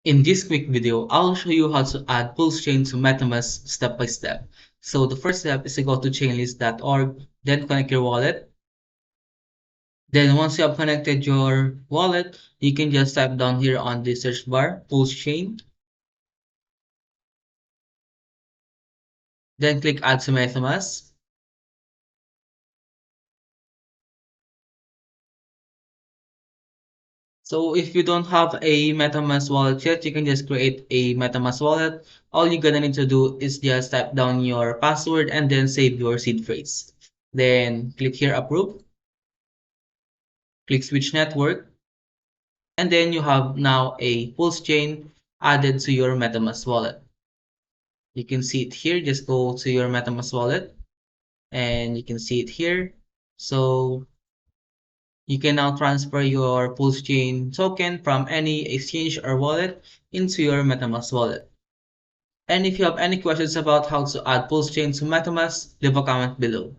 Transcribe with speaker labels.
Speaker 1: In this quick video, I'll show you how to add Pulsechain to Metamask step by step. So the first step is to go to chainlist.org, then connect your wallet. Then once you have connected your wallet, you can just type down here on the search bar, Pulsechain. Then click Add to Metamask. So if you don't have a MetaMask wallet yet, you can just create a MetaMask wallet. All you're gonna need to do is just type down your password and then save your seed phrase. Then click here approve, click switch network, and then you have now a Pulsechain added to your MetaMask wallet. You can see it here. Just go to your MetaMask wallet and you can see it here. So you can now transfer your Pulsechain token from any exchange or wallet into your MetaMask wallet. And if you have any questions about how to add Pulsechain to MetaMask, leave a comment below.